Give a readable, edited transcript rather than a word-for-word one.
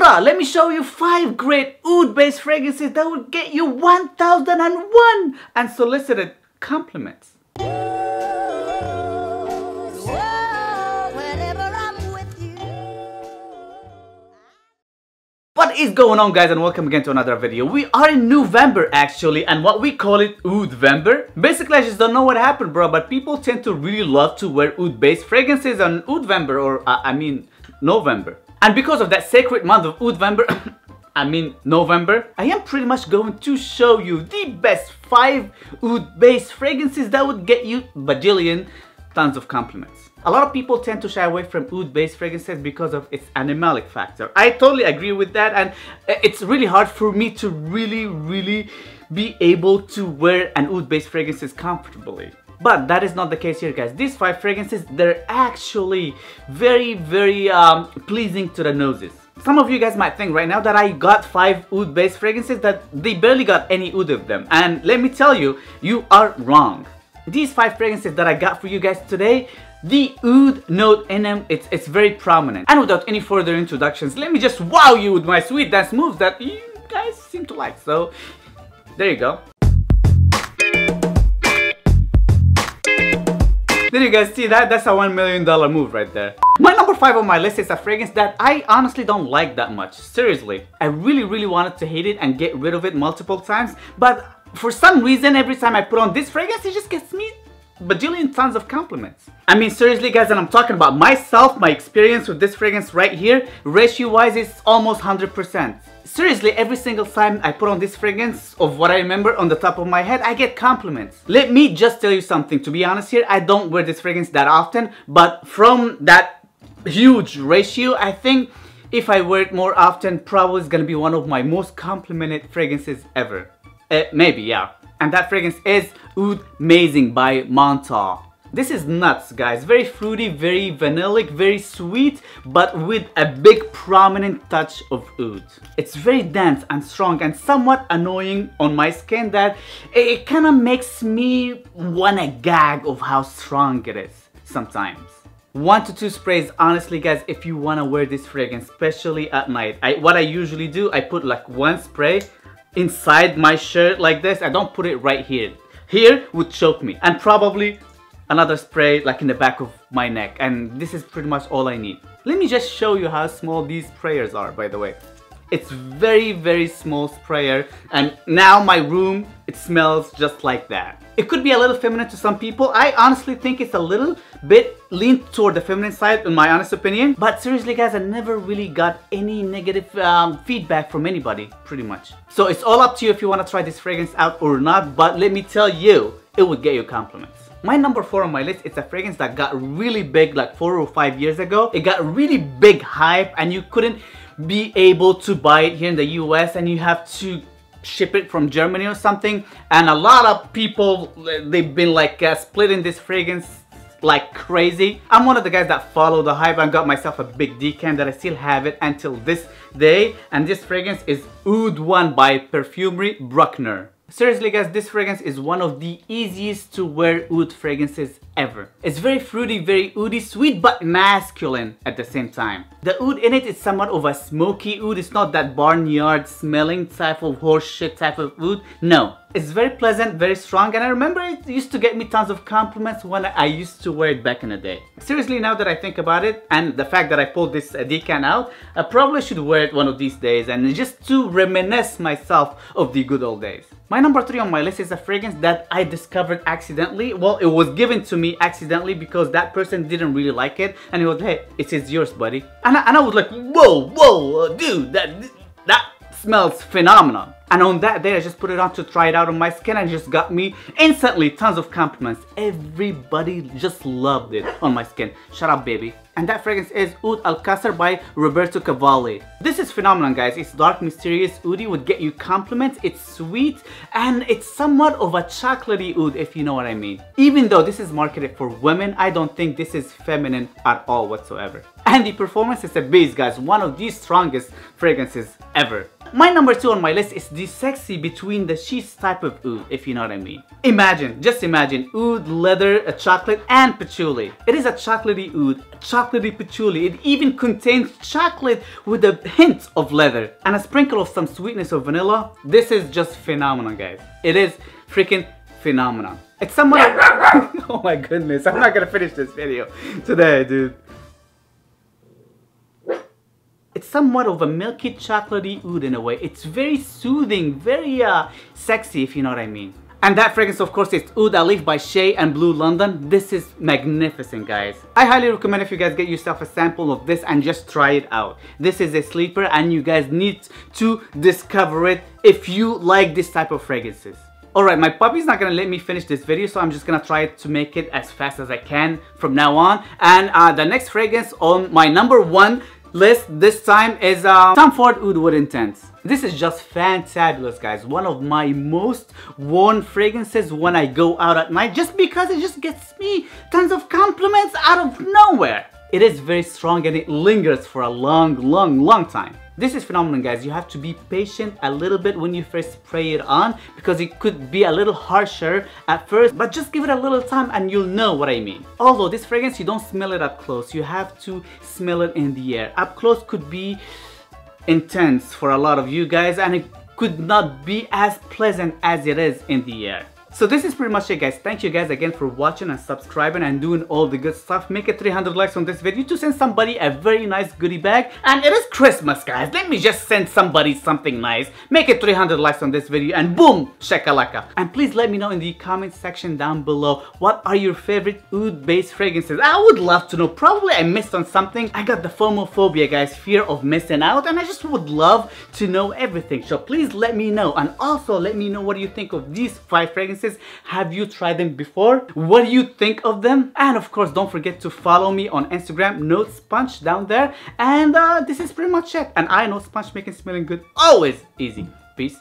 Bruh, let me show you 5 great oud-based fragrances that will get you 1001 unsolicited compliments. What is going on, guys, and welcome again to another video. We are in November actually, and what we call it Oud-vember. Basically, I just don't know what happened, bro, but people tend to really love to wear oud-based fragrances on Oud-vember, or I mean November. And because of that sacred month of Oud-vember, November, I am pretty much going to show you the best 5 oud-based fragrances that would get you bajillion tons of compliments. A lot of people tend to shy away from oud-based fragrances because of its animalic factor. I totally agree with that, and it's really hard for me to really be able to wear an oud-based fragrances comfortably. But that is not the case here, guys. These 5 fragrances, they're actually very pleasing to the noses. Some of you guys might think right now that I got 5 oud-based fragrances that they barely got any oud of them. And let me tell you, you are wrong. These 5 fragrances that I got for you guys today, the oud note in them, it's very prominent. And without any further introductions, let me just wow you with my sweet dance moves that you guys seem to like. So, there you go. Did you guys see that? That's a $1 million move right there. My number 5 on my list is a fragrance that I honestly don't like that much. Seriously. I really wanted to hate it and get rid of it multiple times. But for some reason, every time I put on this fragrance, it just gets me bajillion tons of compliments. I mean, seriously, guys, and I'm talking about myself, my experience with this fragrance right here, ratio-wise, it's almost 100%. Seriously, every single time I put on this fragrance, of what I remember on the top of my head, I get compliments. Let me just tell you something. To be honest here, I don't wear this fragrance that often, but from that huge ratio, I think if I wear it more often, probably it's gonna be one of my most complimented fragrances ever. Maybe, yeah. And that fragrance is Oud Amazing by Montauk. This is nuts, guys. Very fruity, very vanillic, very sweet, but with a big prominent touch of oud. It's very dense and strong and somewhat annoying on my skin that it kind of makes me wanna gag of how strong it is sometimes. 1 to 2 sprays, honestly, guys, if you wanna wear this fragrance, especially at night. What I usually do, I put like 1 spray inside my shirt like this. I don't put it right here. Here would choke me, and probably another spray like in the back of my neck, and this is pretty much all I need. Let me just show you how small these sprayers are, by the way. It's very small sprayer, and now my room, it smells just like that. It could be a little feminine to some people. I honestly think it's a little bit lean toward the feminine side, in my honest opinion. But seriously, guys, I never really got any negative feedback from anybody, pretty much. So it's all up to you if you want to try this fragrance out or not, but let me tell you, it would get you compliments. My number 4 on my list, it's a fragrance that got really big like 4 or 5 years ago. It got really big hype, and you couldn't be able to buy it here in the US, and you have to ship it from Germany or something. And a lot of people, they've been like splitting this fragrance like crazy. I'm one of the guys that follow the hype and got myself a big decan that I still have it until this day. And this fragrance is Oud 1 by Perfumery Bruckner. Seriously, guys, this fragrance is one of the easiest to wear oud fragrances ever. It's very fruity, very oudy, sweet, but masculine at the same time. The oud in it is somewhat of a smoky oud. It's not that barnyard smelling type of horseshit type of oud. No. It's very pleasant, very strong, and I remember it used to get me tons of compliments when I used to wear it back in the day. Seriously, now that I think about it, and the fact that I pulled this decan out, I probably should wear it one of these days, and just to reminisce myself of the good old days. My number 3 on my list is a fragrance that I discovered accidentally. Well, it was given to me accidentally because that person didn't really like it, and he was, hey, it is yours, buddy. And I was like, whoa, dude, that smells phenomenal. And on that day, I just put it on to try it out on my skin, and it just got me instantly tons of compliments. Everybody just loved it on my skin. Shut up, baby. And that fragrance is Oud Alcazar by Roberto Cavalli. This is phenomenal, guys. It's dark, mysterious, oudy, would get you compliments. It's sweet, and it's somewhat of a chocolatey oud, if you know what I mean. Even though this is marketed for women, I don't think this is feminine at all whatsoever. and the performance is a beast, guys. One of the strongest fragrances ever. My number 2 on my list is the sexy between the sheets type of oud, if you know what I mean. Just imagine oud, leather, a chocolate, and patchouli. It is a chocolatey oud, a chocolatey patchouli. It even contains chocolate with a hint of leather and a sprinkle of some sweetness of vanilla. This is just phenomenal, guys. It is freaking phenomenal. It's somewhat oh my goodness, I'm not gonna finish this video today, dude. It's somewhat of a milky chocolatey oud in a way. It's very soothing, very sexy, if you know what I mean. And that fragrance, of course, is Oud Alif by Shea and Blue London. This is magnificent, guys. I highly recommend if you guys get yourself a sample of this and just try it out. This is a sleeper and you guys need to discover it if you like this type of fragrances. Alright, my puppy's not gonna let me finish this video, so I'm just gonna try to make it as fast as I can from now on. And the next fragrance on my number 1 list this time is Tom Ford Oud Wood Intense. This is just fantabulous, guys. One of my most worn fragrances when I go out at night, just because it just gets me tons of compliments out of nowhere. It is very strong and it lingers for a long time. This is phenomenal, guys. You have to be patient a little bit when you first spray it on because it could be a little harsher at first, but just give it a little time and you'll know what I mean. Although this fragrance, you don't smell it up close. You have to smell it in the air. Up close could be intense for a lot of you guys and it could not be as pleasant as it is in the air. So this is pretty much it, guys. Thank you guys again for watching and subscribing and doing all the good stuff. Make it 300 likes on this video to send somebody a very nice goodie bag. And it is Christmas, guys. Let me just send somebody something nice. Make it 300 likes on this video and boom, shakalaka. And please let me know in the comment section down below, what are your favorite oud based fragrances? I would love to know. Probably I missed on something. I got the FOMO-phobia, guys, fear of missing out, and I just would love to know everything. So please let me know, and also let me know what do you think of these 5 fragrances. Have you tried them before? What do you think of them? And of course, don't forget to follow me on Instagram, Notespunch down there. And this is pretty much it. And I know sponge making smelling good always easy. Peace.